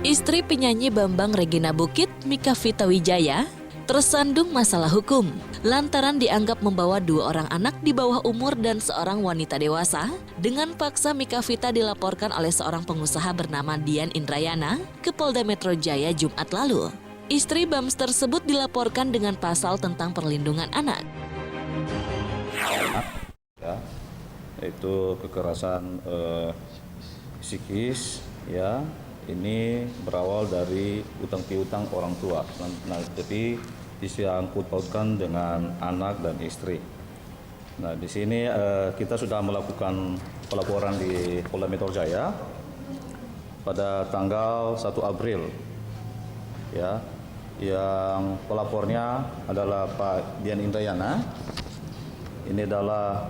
Istri penyanyi Bambang Regina Bukit, Mika Vita Wijaya, tersandung masalah hukum lantaran dianggap membawa 2 orang anak di bawah umur dan seorang wanita dewasa. Dengan paksa Mika Vita dilaporkan oleh seorang pengusaha bernama Dian Indrayana ke Polda Metro Jaya Jumat lalu. Istri Bams tersebut dilaporkan dengan pasal tentang perlindungan anak. Ya, itu kekerasan psikis, ya. Ini berawal dari utang piutang orang tua, tapi disangkut pautkan dengan anak dan istri. Nah, di sini kita sudah melakukan pelaporan di Polda Metro Jaya pada tanggal 1 April, ya, yang pelapornya adalah Pak Dian Indrayana. Ini adalah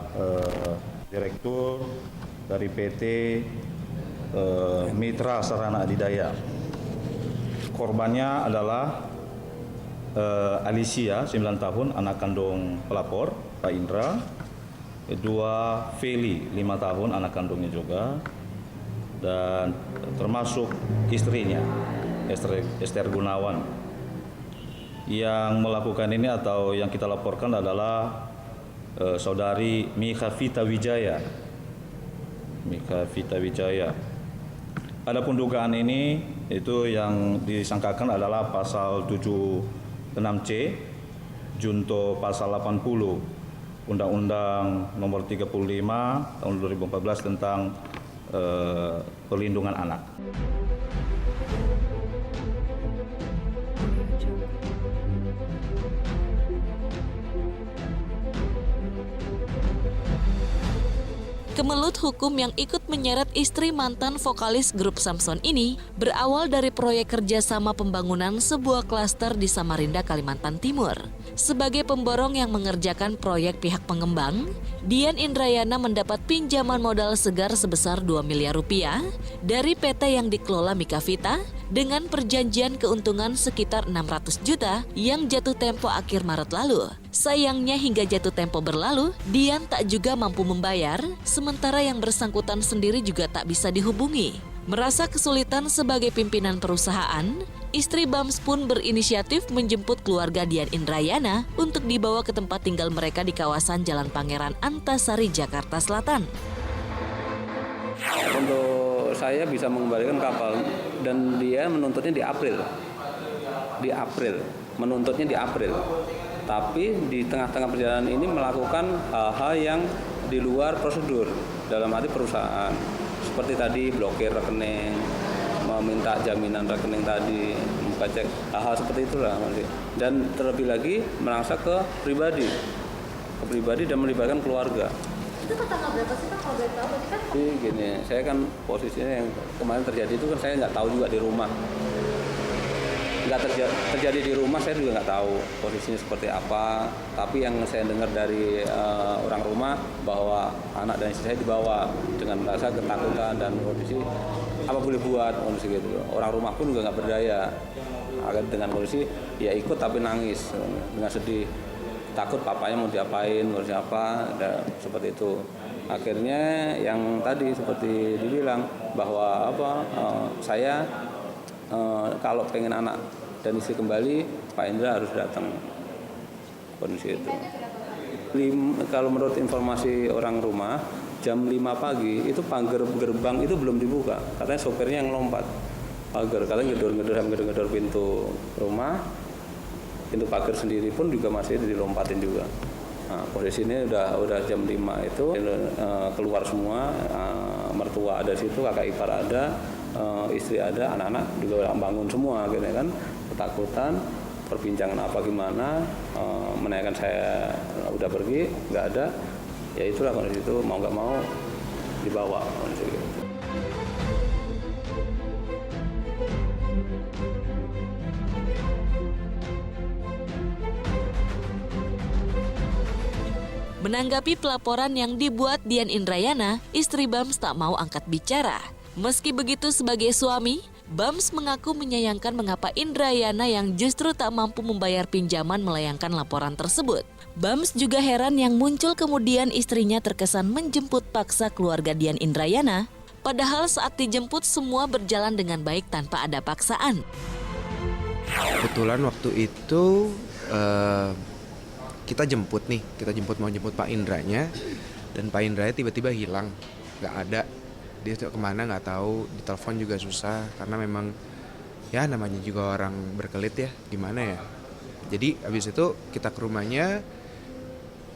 direktur dari PT Mitra Sarana Adidaya. Korbannya adalah Alicia, 9 tahun, anak kandung pelapor, Pak Indra. Kedua, Feli, 5 tahun, anak kandungnya juga. Dan termasuk istrinya, Esther Gunawan. Yang melakukan ini atau yang kita laporkan adalah saudari Mika Vita Wijaya. Mika Vita Wijaya. Adapun dugaan ini itu yang disangkakan adalah pasal 76C junto pasal 80 Undang-Undang Nomor 35 Tahun 2014 tentang perlindungan anak. Kemelut hukum yang ikut menyeret istri mantan vokalis grup Samson ini berawal dari proyek kerjasama pembangunan sebuah klaster di Samarinda, Kalimantan Timur. Sebagai pemborong yang mengerjakan proyek pihak pengembang, Dian Indrayana mendapat pinjaman modal segar sebesar 2 miliar rupiah dari PT yang dikelola Mika Vita dengan perjanjian keuntungan sekitar 600 juta yang jatuh tempo akhir Maret lalu. Sayangnya hingga jatuh tempo berlalu, Dian tak juga mampu membayar, sementara yang bersangkutan sendiri juga tak bisa dihubungi. Merasa kesulitan sebagai pimpinan perusahaan, istri Bams pun berinisiatif menjemput keluarga Dian Indrayana untuk dibawa ke tempat tinggal mereka di kawasan Jalan Pangeran Antasari, Jakarta Selatan. Untuk saya bisa mengembalikan kapal dan dia menuntutnya di April. Menuntutnya di April. Tapi di tengah-tengah perjalanan ini melakukan hal-hal yang di luar prosedur dalam arti perusahaan. Seperti tadi blokir rekening, meminta jaminan rekening tadi, membuka cek, hal-hal seperti itulah. Dan terlebih lagi merangsak ke pribadi dan melibatkan keluarga. Itu tanggal berapa sih Pak, kalau boleh tahu? Kan jadi gini, saya kan posisinya yang kemarin terjadi itu kan saya nggak tahu juga di rumah. Nggak terjadi di rumah, saya juga nggak tahu posisinya seperti apa. Tapi yang saya dengar dari orang rumah bahwa anak dan istri saya dibawa dengan rasa ketakutan dan kondisi apa boleh buat kondisi gitu. Orang rumah pun juga nggak berdaya. Dengan kondisi ya ikut tapi nangis dengan sedih. Takut papanya mau diapain, mau siapa, seperti itu. Akhirnya yang tadi seperti dibilang bahwa saya kalau pengen anak dan istri kembali, Pak Indra harus datang, kondisi itu. Kalau menurut informasi orang rumah, jam 5 pagi itu pagar gerbang itu belum dibuka. Katanya sopirnya yang lompat pagar, katanya ngedor pintu rumah. Pintu pagar sendiri pun juga masih dilompatin juga. Nah, posisi ini udah jam 5 itu keluar semua, mertua ada situ, kakak ipar ada, istri ada, anak-anak juga bangun semua gitu kan, ketakutan, perbincangan apa gimana, menanyakan saya udah pergi, nggak ada, ya itulah kondisi itu mau nggak mau dibawa kondisi gitu. Menanggapi pelaporan yang dibuat Dian Indrayana, istri Bams tak mau angkat bicara. Meski begitu sebagai suami, Bams mengaku menyayangkan mengapa Indrayana yang justru tak mampu membayar pinjaman melayangkan laporan tersebut. Bams juga heran yang muncul kemudian istrinya terkesan menjemput paksa keluarga Dian Indrayana Padahal saat dijemput semua berjalan dengan baik tanpa ada paksaan. Kebetulan waktu itu kita mau jemput Pak Indranya, dan Pak Indranya tiba-tiba hilang, nggak ada. Dia kemana nggak tahu, ditelepon juga susah karena memang ya namanya juga orang berkelit ya, gimana ya. Jadi abis itu kita ke rumahnya,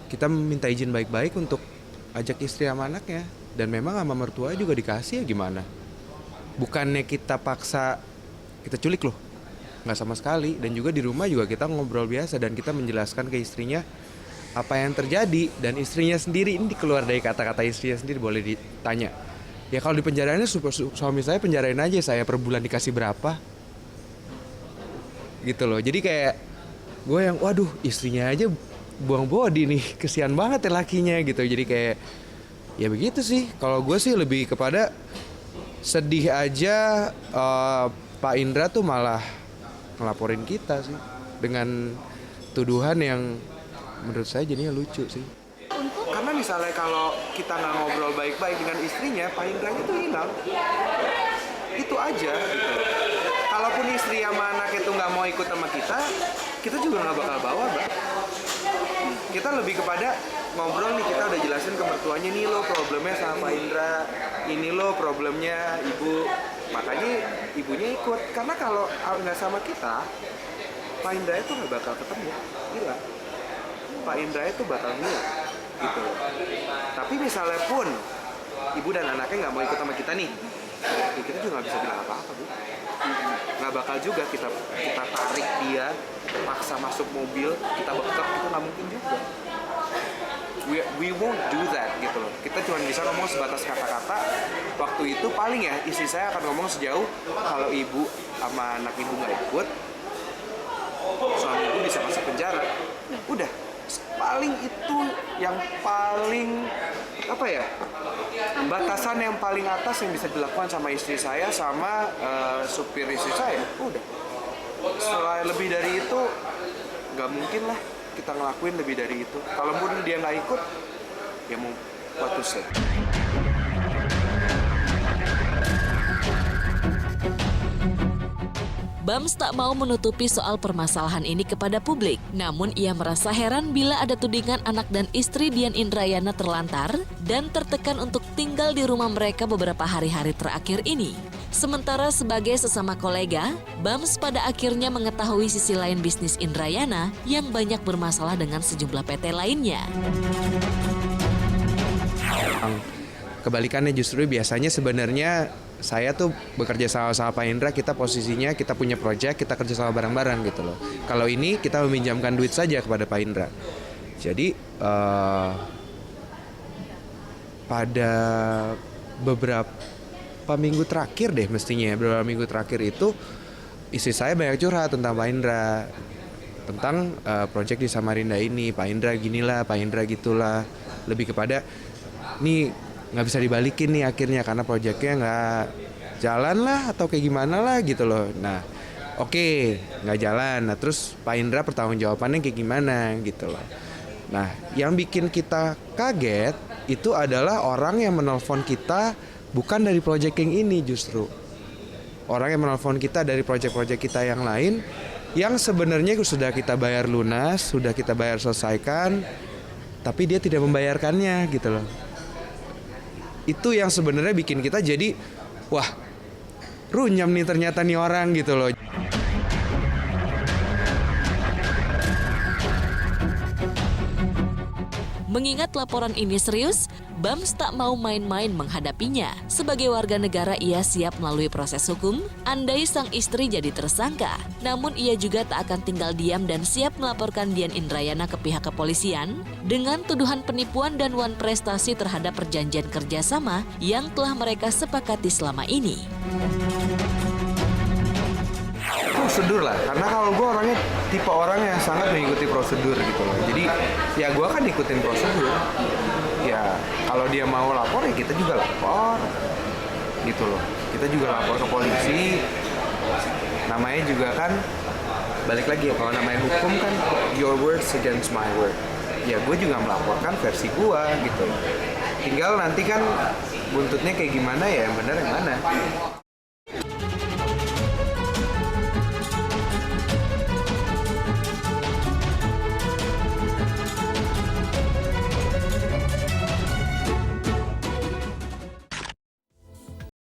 kita minta izin baik-baik untuk ajak istri sama anaknya, dan memang sama mertua juga dikasih ya gimana. Bukannya kita paksa, kita culik loh. Nggak sama sekali. Dan juga di rumah juga kita ngobrol biasa dan kita menjelaskan ke istrinya apa yang terjadi, dan istrinya sendiri, ini keluar dari kata-kata istrinya sendiri, boleh ditanya, ya kalau di penjaraannya suami saya penjarain aja, saya per bulan dikasih berapa gitu loh. Jadi kayak gue yang waduh, istrinya aja buang bodi nih, kesian banget ya lakinya gitu. Jadi kayak ya begitu sih. Kalau gue sih lebih kepada sedih aja, Pak Indra tuh malah ngelaporin kita sih dengan tuduhan yang menurut saya jadinya lucu sih. Karena misalnya kalau kita nggak ngobrol baik-baik dengan istrinya, Pak Indranya tuh hilang. Itu aja gitu. Kalaupun istri sama anak itu nggak mau ikut sama kita juga nggak bakal bawa, Mbak. Kita lebih kepada ngobrol nih, kita udah jelasin ke mertuanya, nih lo problemnya sama Pak Indra, ini lo problemnya ibu. Makanya ibunya ikut, karena kalau nggak sama kita, Pak Indra itu nggak bakal ketemu, hilang. Pak Indra itu bakal hilang, gitu. Tapi misalnya pun ibu dan anaknya nggak mau ikut sama kita nih, ya kita juga nggak bisa bilang apa-apa, Bu. Nggak bakal juga kita tarik dia, paksa masuk mobil, kita bekap, itu nggak mungkin juga. We won't do that gitu loh. Kita cuma bisa ngomong sebatas kata-kata. Waktu itu paling ya istri saya akan ngomong sejauh kalau ibu sama anak ibu nggak ikut, suami ibu bisa masuk penjara. Udah, paling itu yang paling apa ya, batasan yang paling atas yang bisa dilakukan sama istri saya sama supir istri saya. Udah, setelah lebih dari itu nggak mungkin lah kita ngelakuin lebih dari itu. Kalaupun dia nggak ikut, ya mau what to say. Bams tak mau menutupi soal permasalahan ini kepada publik. Namun ia merasa heran bila ada tudingan anak dan istri Dian Indrayana terlantar dan tertekan untuk tinggal di rumah mereka beberapa hari-hari terakhir ini. Sementara sebagai sesama kolega, Bams pada akhirnya mengetahui sisi lain bisnis Indrayana yang banyak bermasalah dengan sejumlah PT lainnya. Kebalikannya justru biasanya sebenarnya saya tuh bekerja sama Pak Indra, kita posisinya kita punya proyek, kita kerja sama bareng-bareng gitu loh. Kalau ini kita meminjamkan duit saja kepada Pak Indra. Jadi pada beberapa minggu terakhir deh mestinya, beberapa minggu terakhir itu istri saya banyak curhat tentang Pak Indra, tentang proyek di Samarinda ini. Pak Indra ginilah, Pak Indra gitulah. Lebih kepada nih nggak bisa dibalikin nih akhirnya karena proyeknya nggak jalan lah atau kayak gimana lah gitu loh. Nah oke, nggak jalan. Nah terus Pak Indra pertanggungjawabannya kayak gimana gitu loh. Nah yang bikin kita kaget itu adalah orang yang menelpon kita bukan dari proyek yang ini, justru orang yang menelpon kita dari proyek-proyek kita yang lain yang sebenarnya sudah kita bayar lunas, sudah kita bayar selesaikan, tapi dia tidak membayarkannya gitu loh. Itu yang sebenarnya bikin kita jadi wah, runyam nih ternyata nih orang gitu loh. Mengingat laporan ini serius, Bams tak mau main-main menghadapinya. Sebagai warga negara, ia siap melalui proses hukum, andai sang istri jadi tersangka. Namun ia juga tak akan tinggal diam dan siap melaporkan Dian Indrayana ke pihak kepolisian dengan tuduhan penipuan dan wan prestasi terhadap perjanjian kerjasama yang telah mereka sepakati selama ini. Prosedur lah, karena kalau gue orangnya tipe orang yang sangat mengikuti prosedur gitu loh. Jadi ya gue kan ikutin prosedur. Ya kalau dia mau lapor ya kita juga lapor gitu loh. Kita juga lapor ke polisi. Namanya juga kan balik lagi ya, kalau namanya hukum kan your words against my word. ya gue juga melaporkan versi gue gitu. Tinggal nanti kan buntutnya kayak gimana ya, yang benar yang mana.